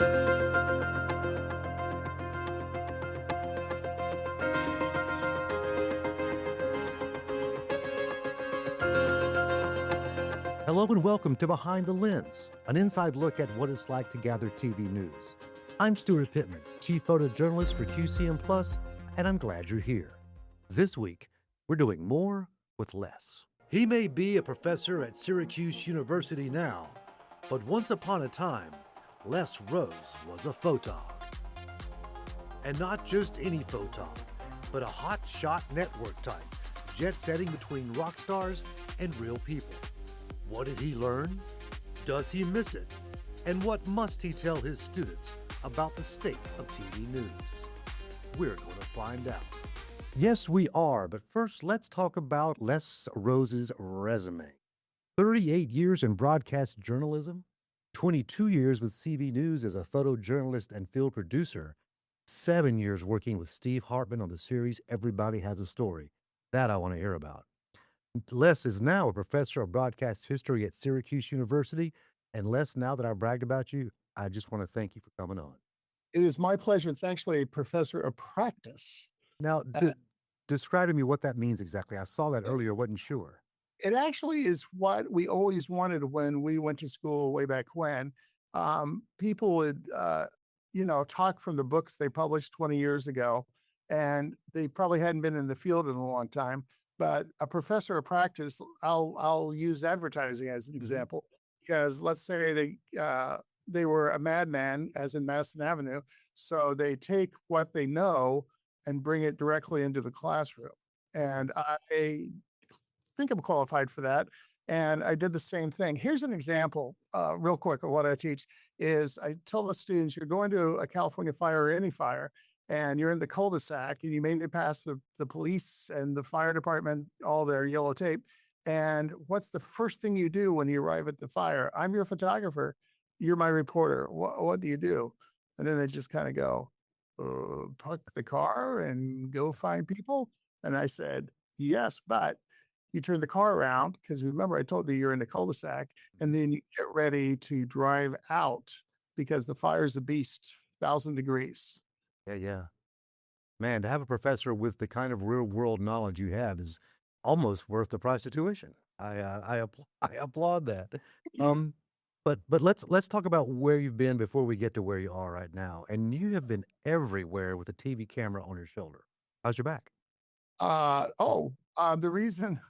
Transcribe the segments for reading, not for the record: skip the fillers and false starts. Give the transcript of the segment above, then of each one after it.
Hello and welcome to Behind the Lens, an inside look at what it's like to gather TV news. I'm Stuart Pittman, Chief Photojournalist for QCM Plus, and I'm glad you're here. This week, we're doing more with less. He may be a professor at Syracuse University now, but once upon a time, Les Rose was a photog. And not just any photog, but a hot-shot network type, jet-setting between rock stars and real people. What did he learn? Does he miss it? And what must he tell his students about the state of TV news? We're going to find out. Yes, we are, but first let's talk about Les Rose's resume. 38 years in broadcast journalism, 22 years with CB News as a photojournalist and field producer, 7 years working with Steve Hartman on the series Everybody Has a Story. That I want to hear about. Les is now a professor of broadcast history at Syracuse University. And Les, now that I've bragged about you, I just want to thank you for coming on. It is my pleasure. It's actually a professor of practice. Now, describe to me what that means exactly. I saw that earlier, wasn't sure. It actually is what we always wanted when we went to school way back when. People would, talk from the books they published 20 years ago, and they probably hadn't been in the field in a long time. But a professor of practice, I'll use advertising as an example, because let's say they were a madman, as in Madison Avenue, so they take what they know and bring it directly into the classroom. And I think I'm qualified for that. And I did the same thing. Here's an example, real quick, of what I teach is I tell the students, you're going to a California fire or any fire, and you're in the cul-de-sac, and you made it past the police and the fire department, all their yellow tape. And what's the first thing you do when you arrive at the fire? I'm your photographer. You're my reporter. What do you do? And then they just kind of go, park the car and go find people. And I said, yes, but you turn the car around, because remember, I told you you're in the cul-de-sac, and then you get ready to drive out because the fire's a beast, 1,000 degrees. Yeah. Man, to have a professor with the kind of real world knowledge you have is almost worth the price of tuition. I applaud that. But let's talk about where you've been before we get to where you are right now. And you have been everywhere with a TV camera on your shoulder. How's your back? The reason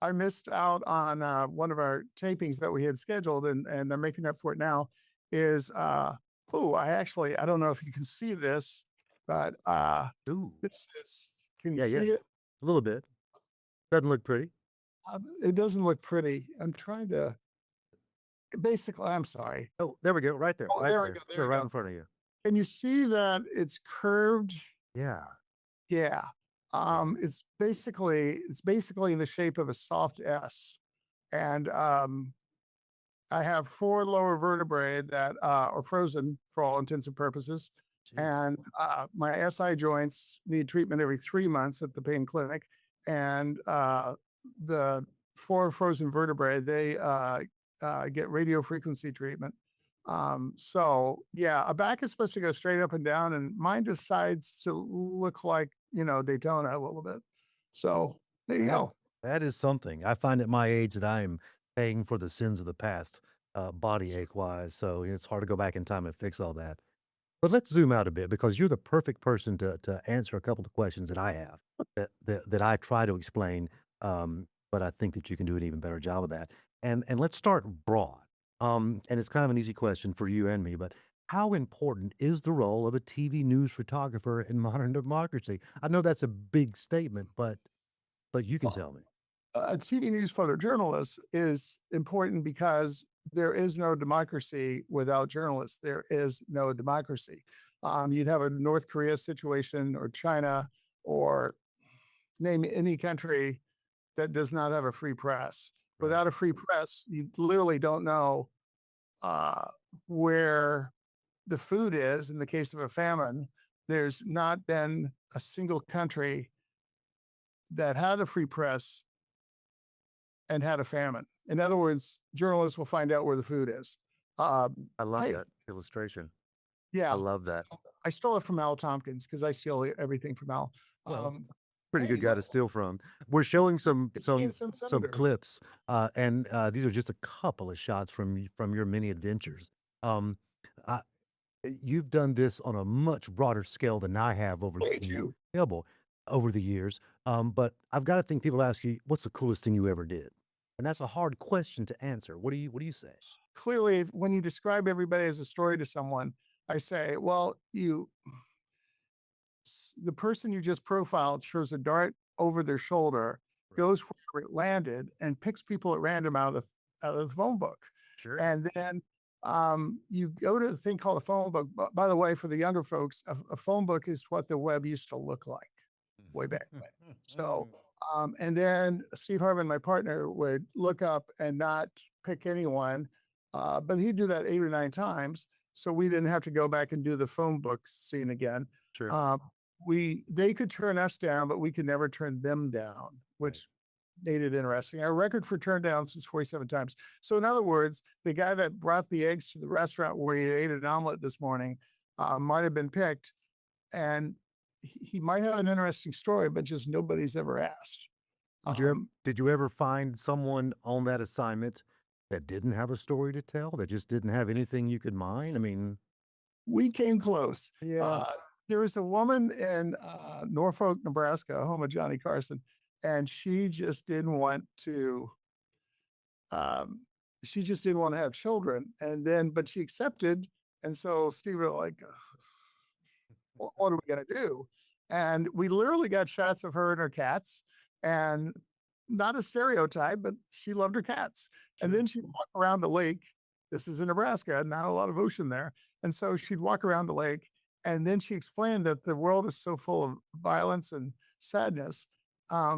I missed out on one of our tapings that we had scheduled, and I'm making up for it now, is I don't know if you can see this, but Ooh, this is, can you yeah, see it? a little bit. Doesn't look pretty. It doesn't look pretty. I'm trying to, basically, I'm sorry. Oh, there we go. Right there. Oh, Right there we there. go, there They're we right go. in front of you. Can you see that it's curved? Yeah. Yeah. It's basically in the shape of a soft S. And I have 4 lower vertebrae that are frozen for all intents and purposes. Geez. And my SI joints need treatment every 3 months at the pain clinic. And the 4 frozen vertebrae, they get radio frequency treatment. So yeah, a back is supposed to go straight up and down, and mine decides to look like, Daytona a little bit. So there you go. That is something. I find at my age that I am paying for the sins of the past, body ache wise. So it's hard to go back in time and fix all that. But let's zoom out a bit because you're the perfect person to answer a couple of questions that I have that I try to explain. But I think that you can do an even better job of that. And let's start broad. And it's kind of an easy question for you and me, but how important is the role of a TV news photographer in modern democracy? I know that's a big statement, but you can tell me. A TV news photojournalist is important because there is no democracy without journalists. There is no democracy. You'd have a North Korea situation, or China, or name any country that does not have a free press. Right. Without a free press, you literally don't know where the food is. In the case of a famine, there's not been a single country that had a free press and had a famine. In other words, journalists will find out where the food is. I love I, that illustration. Yeah. I love that. I stole it from Al Tompkins because I steal everything from Al. Well, Um, pretty hey, good guy to steal from. We're it's showing some 15-cent some senator. clips, and these are just a couple of shots from your many adventures. Um, I, you've done this on a much broader scale than I have Way too. over the years. But I've got to think people ask you, "What's the coolest thing you ever did?" And that's a hard question to answer. What do you say? Clearly, when you describe everybody as a story to someone, I say, well, the person you just profiled throws a dart over their shoulder, Right. goes where it landed, and picks people at random out of the phone book. Sure. And then you go to the thing called a phone book. By the way, for the younger folks, a phone book is what the web used to look like way back when. So, and then Steve Harmon, my partner, would look up and not pick anyone, but he'd do that 8 or 9 times. So we didn't have to go back and do the phone book scene again. Sure. Um, they could turn us down, but we could never turn them down, Right. which made it interesting. Our record for turn downs was 47 times. So in other words, the guy that brought the eggs to the restaurant where he ate an omelet this morning might have been picked, and he might have an interesting story, but just nobody's ever asked. Did you ever find someone on that assignment that didn't have a story to tell, that just didn't have anything you could mine? I mean, We came close. yeah. There was a woman in Norfolk, Nebraska, home of Johnny Carson, and um, she just didn't want to have children. And then, but she accepted. And so Steve was like, what are we going to do? And we literally got shots of her and her cats, and not a stereotype, but she loved her cats. And then she'd walk around the lake. This is in Nebraska, not a lot of ocean there. And so she'd walk around the lake, and then she explained that the world is so full of violence and sadness. Why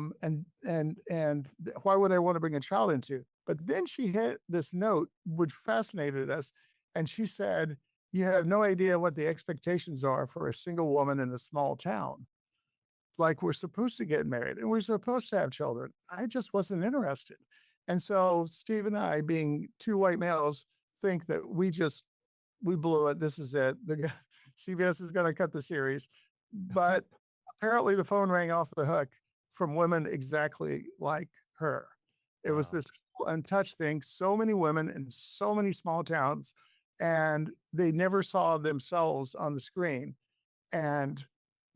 would I want to bring a child into? But then she hit this note which fascinated us. And she said, you have no idea what the expectations are for a single woman in a small town. Like, we're supposed to get married and we're supposed to have children. I just wasn't interested. And so Steve and I, being two white males, think that we blew it. This is it. CBS is going to cut the series. But apparently the phone rang off the hook from women exactly like her. It was Wow. this untouched thing. So many women in so many small towns, and they never saw themselves on the screen. And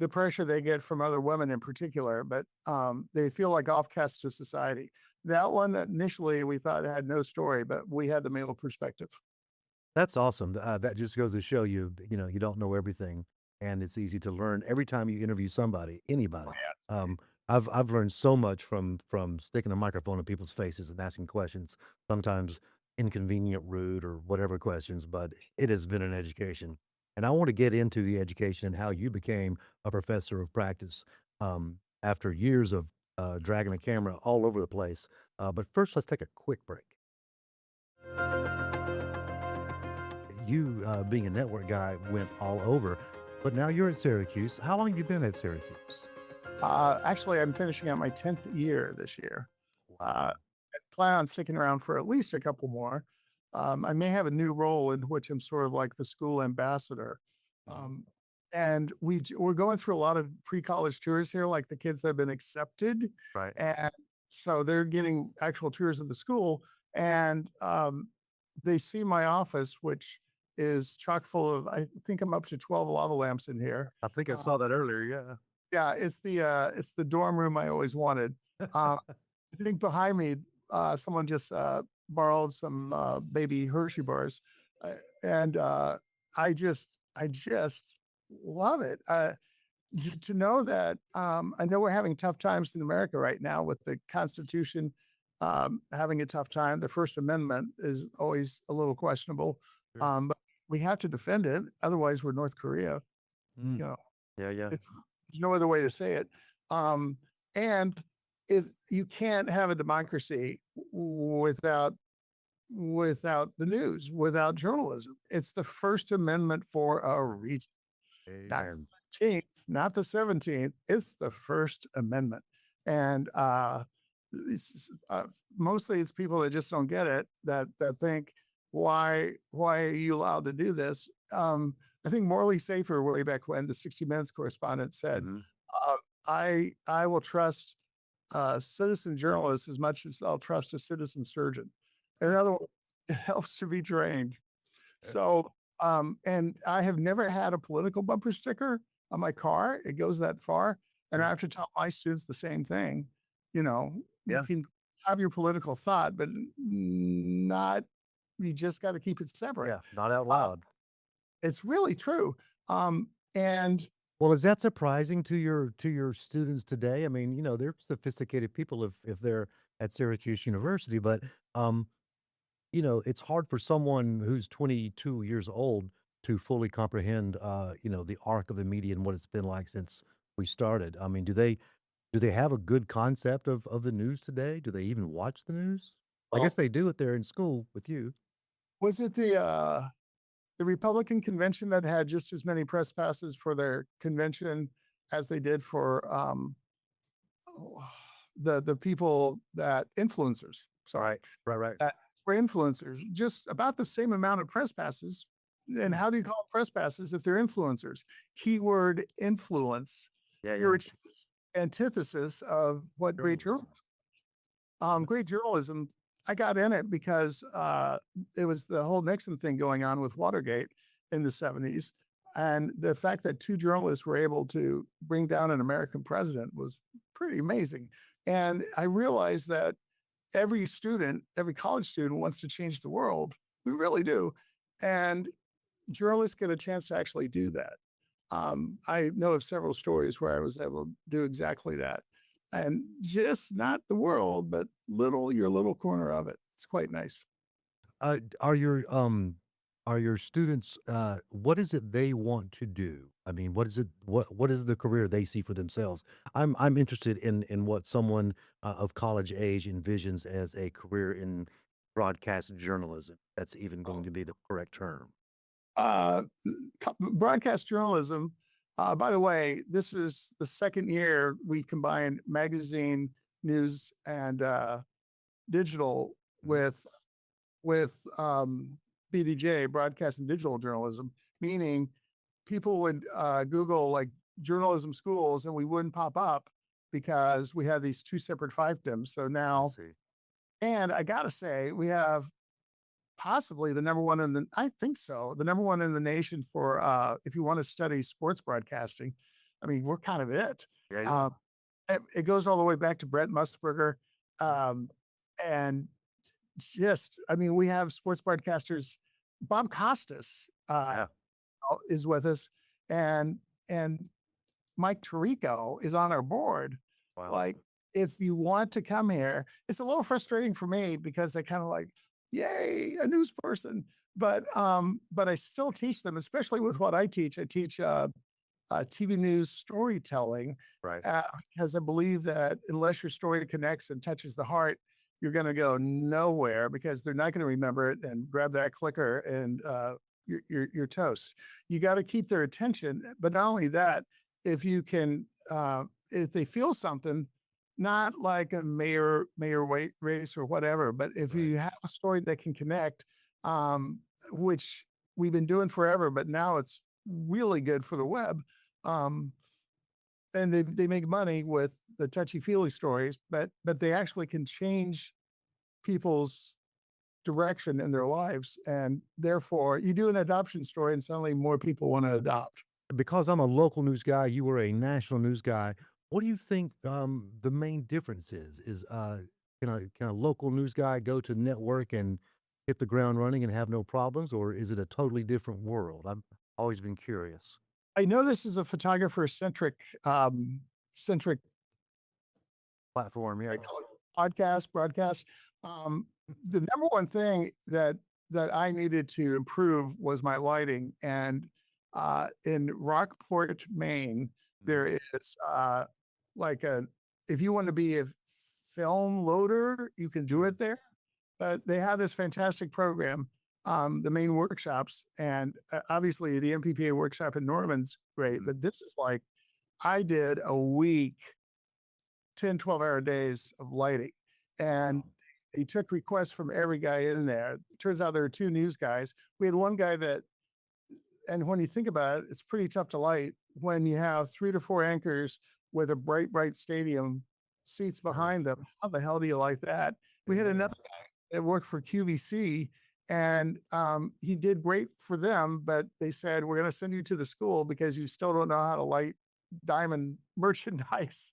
the pressure they get from other women in particular, but they feel like offcasts to society. That one that initially we thought had no story, but we had the male perspective. That's awesome. That just goes to show you, you don't know everything, and it's easy to learn every time you interview somebody, anybody. Um, I've learned so much from sticking a microphone in people's faces and asking questions, sometimes inconvenient, rude, or whatever questions, but it has been an education. And I want to get into the education and how you became a professor of practice after years of dragging a camera all over the place. But first, let's take a quick break. You, being a network guy, went all over, but now you're at Syracuse. How long have you been at Syracuse? Actually, I'm finishing out my 10th year this year. Wow. I plan on sticking around for at least a couple more. I may have a new role in which I'm sort of like the school ambassador. Mhm. Um, and we're going through a lot of pre-college tours here, like the kids that have been accepted. Right. And so they're getting actual tours of the school. And they see my office, which is chock full of, I think I'm up to 12 lava lamps in here. I think I Uh, saw that earlier. Yeah. yeah, it's the dorm room I always wanted. Uh, I think behind me, someone just borrowed some baby Hershey bars, uh, and I just love it. To know that I know we're having tough times in America right now with the Constitution having a tough time. The First Amendment is always a little questionable, Sure. but we have to defend it. Otherwise, we're North Korea. Mm. You know, Yeah. Yeah. there's no other way to say it. And if you can't have a democracy without the news, without journalism, it's the First Amendment for a reason. Not Amen. 15th, not the 17th. It's the First Amendment, and mostly it's people that just don't get it that think why are you allowed to do this? I think Morley Safer way back when, the 60 Minutes correspondent, said, Mhm. uh, I will trust citizen journalists as much as I'll trust a citizen surgeon. In other words, it helps to be trained. So, and I have never had a political bumper sticker on my car. It goes that far. And I Mm. have to tell my students the same thing. You know, you Yeah. can have your political thought, but not, you just got to keep it separate. Yeah, not out Uh, loud. it's really true. And Well, is that surprising to your students today? I mean, they're sophisticated people if they're at Syracuse University, but um, it's hard for someone who's 22 years old to fully comprehend the arc of the media and what it's been like since we started. I mean, do they have a good concept of the news today? Do they even watch the news? I guess well, they do if they're in school with you. was it the Republican convention that had just as many press passes for their convention as they did for the people that influencers, sorry, Right, right. that were influencers, just about the same amount of press passes. And Mm. how do you call them press passes if they're influencers? Keyword influence, Yeah, yeah. which is antithesis of what great Journalism. journalism. Great journalism. I got in it because it was the whole Nixon thing going on with Watergate in the 70s. And the fact that two journalists were able to bring down an American president was pretty amazing. And I realized that every student, every college student wants to change the world. We really do. And journalists get a chance to actually do that. I know of several stories where I was able to do exactly that. And just not the world, but your little corner of it. It's quite nice. Uh, are your um are your students what is it they want to do? I mean, what is the career they see for themselves? I'm interested in what someone of college age envisions as a career in broadcast journalism. That's even going to be the correct term. Uh, Broadcast journalism. By the way, this is the second year we combined magazine, news, and digital Mhm. with BDJ, broadcast and digital journalism, meaning people would Google like journalism schools and we wouldn't pop up because we had these two separate fiefdoms. So I now, see. and I gotta say, we have possibly the number one in the, I think so, the number one in the nation for if you want to study sports broadcasting. I mean, we're kind of it. Yeah, yeah. Um, it goes all the way back to Brett Musburger. Um, and just, I mean, we have sports broadcasters. Bob Costas Yeah. is with us, and and Mike Tirico is on our board. Wow. Like, if you want to come here, it's a little frustrating for me because I kind of like, yay, a news person. But I still teach them, especially with what I teach. I teach TV news storytelling Right. because I believe that unless your story connects and touches the heart, you're going to go nowhere because they're not going to remember it and grab that clicker and you're toast. You got to keep their attention. But not only that, if you can, if they feel something, not like a race or whatever, but if Right. you have a story that can connect, um, which we've been doing forever, but now it's really good for the web. Um, and they make money with the touchy feely stories, but they actually can change people's direction in their lives, and therefore you do an adoption story, and suddenly more people want to adopt. Because I'm a local news guy, you were a national news guy. What do you think the main difference is? Can a local news guy go to network and hit the ground running and have no problems, or is it a totally different world? I've always been curious. I know this is a photographer centric Platform. Yeah. I call it podcast broadcast. Um, the number one thing that I needed to improve was my lighting, and in Rockport, Maine, Mhm. there is like a if you want to be a film loader, you can do Sure. it there. But they have this fantastic program, the main workshops, and obviously the MPPA workshop in Norman's great. Mhm. But this is like I did a week 10, 12-hour days of lighting. And Wow. he took requests from every guy in there. Turns out there were two news guys. We had one guy that and when you think about it, it's pretty tough to light when you have 3 to 4 anchors with a bright stadium seats behind them. How the hell do you light that? We had another that worked for QVC, and he did great for them, but they said, "We're going to send you to the school because you still don't know how to light diamond merchandise."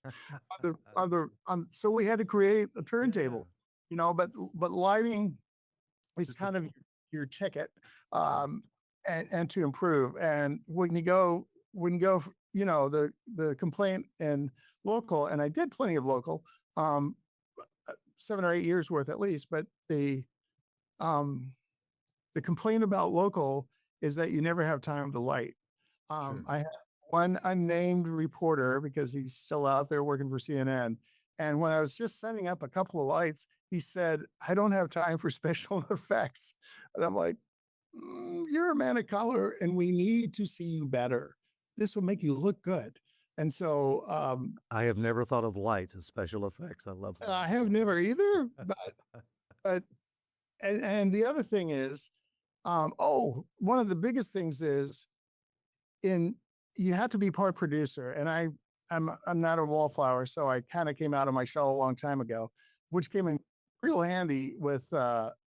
So we had to create a turntable, but lighting is kind of your ticket, um, and to improve. And the complaint in local, and I did plenty of local, um, 7 or 8 years worth at least, but um, the complaint about local is that you never have time to light. Sure. I had one unnamed reporter because he's still out there working for CNN. And when I was just setting up a couple of lights, he said, "I don't have time for special effects." And I'm like, "You're a man of color and we need to see you better. This will make you look good." And so I have never thought of lights as special effects. I love that. I have never either, but and the other thing is, one of the biggest things is in you have to be part producer, and I'm not a wallflower, so I kind of came out of my shell a long time ago, which came in real handy with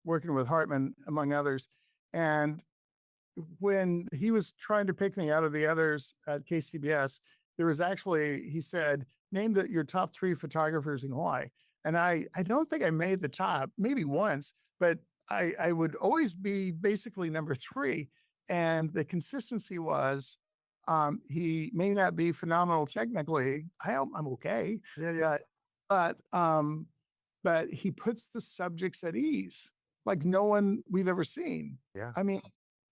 working with Hartman among others. And when he was trying to pick me out of the others at KCBS, he said, "Name your top 3 photographers and why." And I don't think I made the top, maybe once, but I would always be basically number 3. And the consistency was, he may not be phenomenal technically. I'm okay. Yeah. But but he puts the subjects at ease like no one we've ever seen. Yeah. I mean,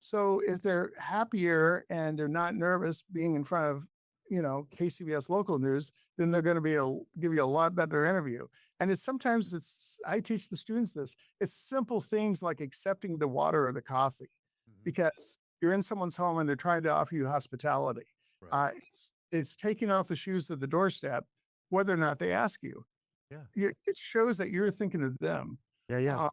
so if they're happier and they're not nervous being in front of, KCBS local news, then they're going to give you a lot better interview. And I teach the students this. It's simple things like accepting the water or the coffee because you're in someone's home and they're trying to offer you hospitality. Right. It's taking off the shoes at the doorstep, whether or not they ask you. Yeah. It shows that you're thinking of them. Yeah. Uh,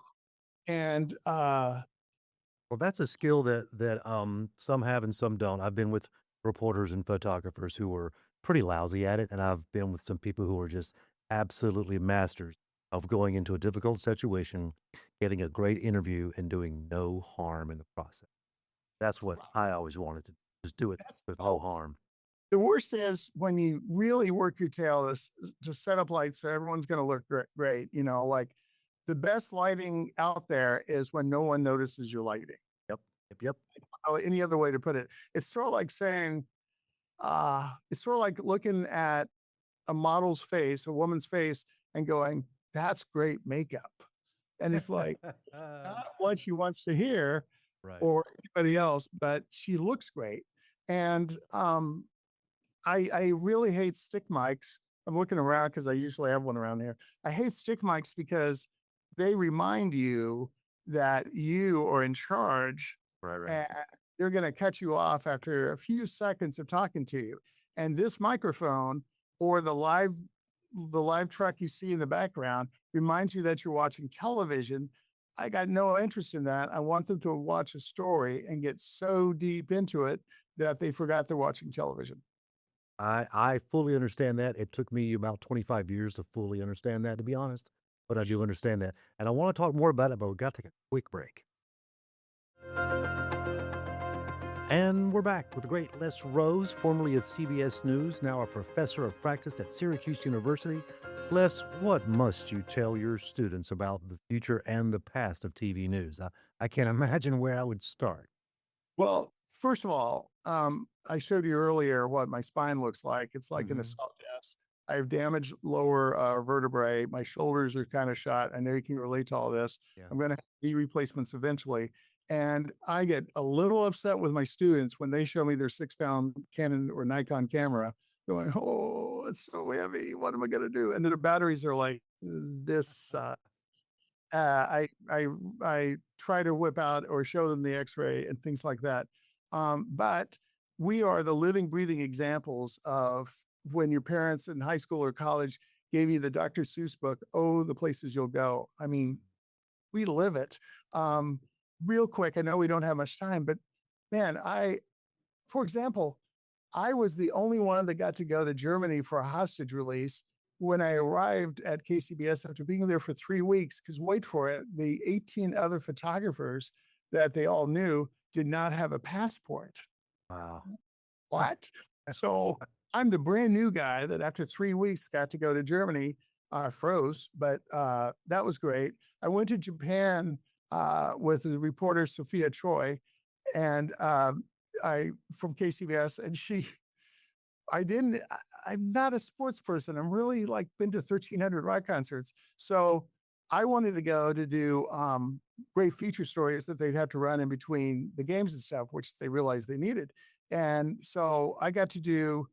and Well, that's a skill that some have and some don't. I've been with reporters and photographers who were pretty lousy at it, and I've been with some people who are just absolutely masters of going into a difficult situation, getting a great interview, and doing no harm in the process. That's what I always wanted to just do it with no harm. the worst is when you really work your tail to set up lights so everyone's going to look great. Like the best lighting out there is when no one notices your lighting. Yep. Any other way to put it? It's sort of like saying, it's sort of like looking at a model's face, a woman's face, and going, "That's great makeup." And it's like, it's not what she wants to hear Right. or anybody else, but she looks great. And I really hate stick mics. I'm looking around because I usually have one around here. I hate stick mics because they remind you that you are in charge Right. and they're going to cut you off after a few seconds of talking to you. And this microphone or the live truck you see in the background reminds you that you're watching television. I got no interest in that. I want them to watch a story and get so deep into it that they forgot they're watching television. I fully understand that. It took me about 25 years to fully understand that, to be honest, but I do understand that. And I want to talk more about it, but we've got to take a quick break. And we're back with the great Les Rose, formerly of CBS News, now a professor of practice at Syracuse University. Les, what must you tell your students about the future and the past of TV news? I can't imagine where I would start. Well, first of all, I showed you earlier what my spine looks like. It's like an Mhm. assault vest. I have damaged lower vertebrae. My shoulders are kind of shot. I know you can relate to all this. Yeah. I'm going to have knee replacements eventually. And I get a little upset with my students when they show me their 6-pound Canon or Nikon camera going, "Oh, it's so heavy. What am I going to do?" And then the batteries are like this. I try to whip out or show them the X-ray and things like that. But we are the living, breathing examples of when your parents in high school or college gave you the Dr. Seuss book, "Oh, the Places You'll Go." I mean, we live it. Real quick, I know we don't have much time, but man, for example, I was the only one that got to go to Germany for a hostage release when I arrived at KCBS after being there for 3 weeks. Because wait for it, the 18 other photographers that they all knew did not have a passport. Wow. What? So I'm the brand new guy that after 3 weeks got to go to Germany, froze, but that was great. I went to Japan with the reporter Sophia Troy, and I from KCBS, and I didn't, I'm not a sports person. I'm really like been to 1,300 rock concerts. So I wanted to go to do great feature stories that they'd have to run in between the games and stuff, which they realized they needed. And so I got to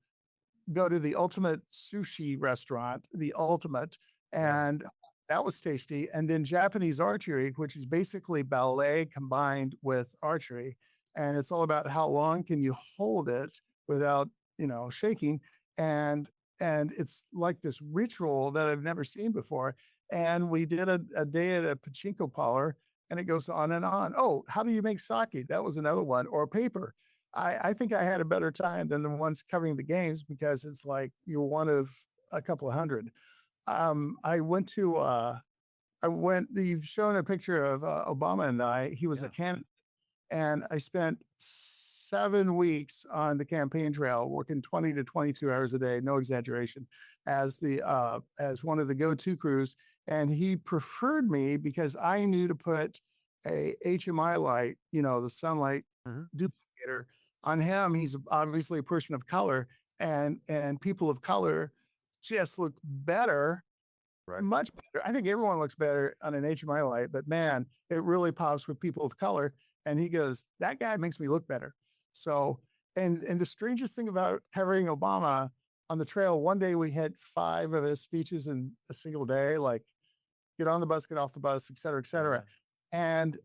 go to the ultimate sushi restaurant, the ultimate, Yeah. and that was tasty. And then Japanese archery, which is basically ballet combined with archery. And it's all about how long can you hold it without, shaking. And it's like this ritual that I've never seen before. And we did a day at a pachinko parlor, and it goes on and on. Oh, how do you make sake? That was another one, or paper. I think I had a better time than the ones covering the games because it's like you're one of a couple of hundred. I went to, you've shown a picture of Obama and I. He was a Yeah. candidate, and I spent 7 weeks on the campaign trail, working 20 to 22 hours a day, no exaggeration, as one of the go-to crews. And he preferred me because I knew to put a HMI light, the sunlight Mhm. duplicator on him. He's obviously a person of color, and people of color just look better, Right. much better. I think everyone looks better on an HMI light, but man, it really pops with people of color. And he goes, that guy makes me look better. So, and the strangest thing about covering Obama on the trail, one day we had 5 of his speeches in a single day, like get on the bus, get off the bus, et cetera, et cetera. And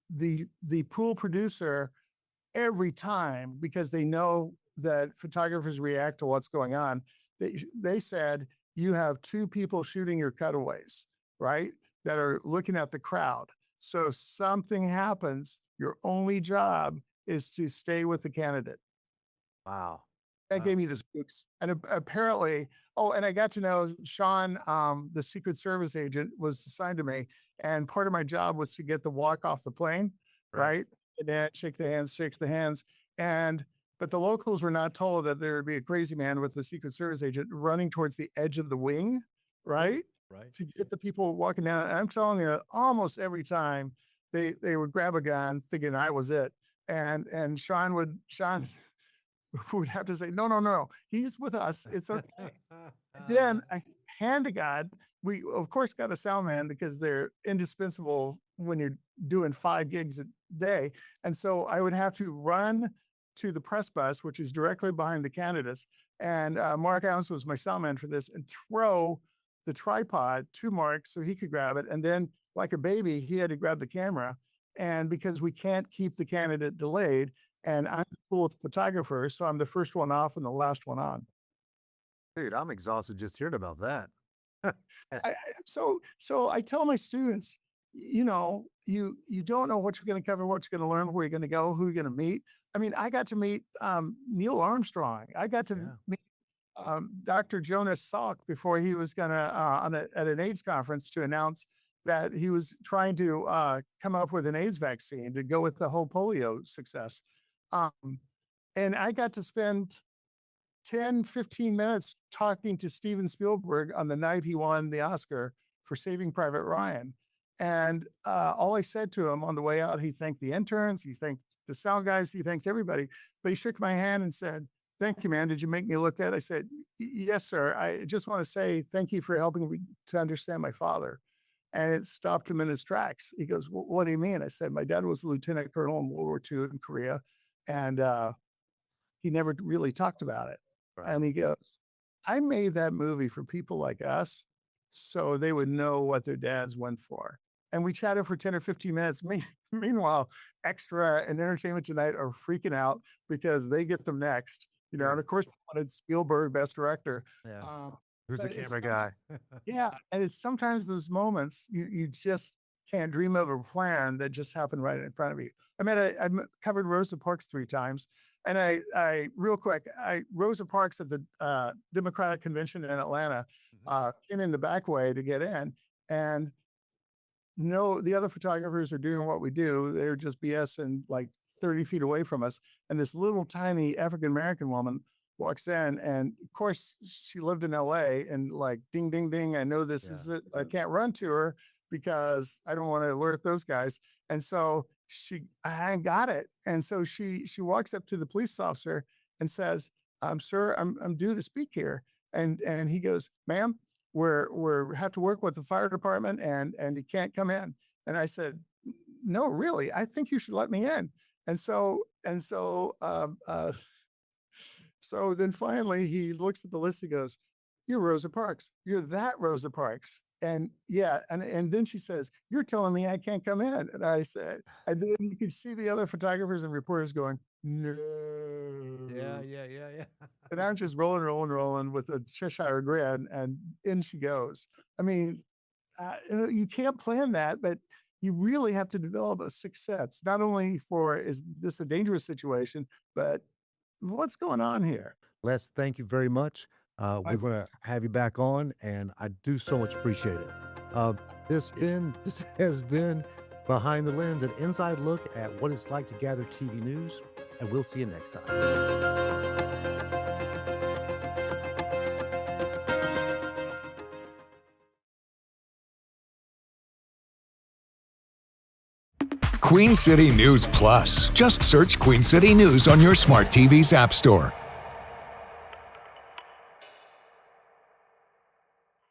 the pool producer, every time, because they know that photographers react to what's going on, they said, you have 2 people shooting your cutaways, right? That are looking at the crowd. So if something happens, your only job is to stay with the candidate. Wow. That Wow. gave me the spooks. And apparently, oh, and I got to know Sean, the Secret Service agent, was assigned to me. And part of my job was to get the walk off the plane, Right. right? And then shake the hands, shake the hands. But the locals were not told that there would be a crazy man with the Secret Service agent running towards the edge of the wing, right? Right. To get the people walking down. And I'm telling you, almost every time they would grab a gun thinking I was it. And Sean would have to say, no, no, no, he's with us. It's okay. Then hand to God, we of course got a sound man because they're indispensable when you're doing 5 gigs a day. And so I would have to run to the press bus, which is directly behind the candidates. And Mark Adams was my sound man for this, and throw the tripod to Mark so he could grab it. And then, like a baby, he had to grab the camera. And because we can't keep the candidate delayed, and I'm the cool photographer, so I'm the first one off and the last one on. Dude, I'm exhausted just hearing about that. So I tell my students, you don't know what you're going to cover, what you're going to learn, where you're going to go, who you're going to meet. I mean, I got to meet Neil Armstrong. I got to Yeah. meet Dr. Jonas Salk before he was going to at an AIDS conference to announce that he was trying to come up with an AIDS vaccine to go with the whole polio success. Um, and I got to spend 10, 15 minutes talking to Steven Spielberg on the night he won the Oscar for Saving Private Ryan. And all I said to him on the way out, he thanked the interns, he thanked the sound guys, he thanked everybody. But he shook my hand and said, thank you, man. Did you make me look good? I said, yes, sir. I just want to say thank you for helping me to understand my father. And it stopped him in his tracks. He goes, what do you mean? I said, my dad was a lieutenant colonel in World War II in Korea. And he never really talked about it. Right. And he goes, I made that movie for people like us so they would know what their dads went for. And we chatted for 10 or 15 minutes. Meanwhile, Extra and Entertainment Tonight are freaking out because they get them next. Sure. And of course, they wanted Spielberg Best Director. Yeah. Um, Who's the but it's camera guy? yeah, and it's sometimes those moments you just can't dream of a plan that just happened right in front of you. I covered Rosa Parks 3 times. And real quick, Rosa Parks at the Democratic Convention in Atlanta came in the back way to get in, and no, the other photographers are doing what we do. They're just BSing like 30 feet away from us. And this little tiny African American woman walks in, and of course she lived in LA, and like ding, ding, ding. I know this is it. I can't run to her because I don't want to alert those guys. And so I got it. And so she walks up to the police officer and says, sir, I'm due to speak here. And he goes, ma'am, we're have to work with the fire department and you can't come in. And I said, no, really, I think you should let me in. And so then finally he looks at the list. He goes, you're Rosa Parks. You're that Rosa Parks. And yeah, and then she says, you're telling me I can't come in. And I said, and then you could see the other photographers and reporters going, no. Yeah. And I'm just rolling with a Cheshire grin, and in she goes. I mean, you can't plan that, but you really have to develop a sixth sense, not only for, is this a dangerous situation, but what's going on here? Les, thank you very much. We're My going to have you back on, and I do so much appreciate it. This has been Behind the Lens, an inside look at what it's like to gather TV news, and we'll see you next time. Queen City News Plus. Just search Queen City News on your smart TV's app store.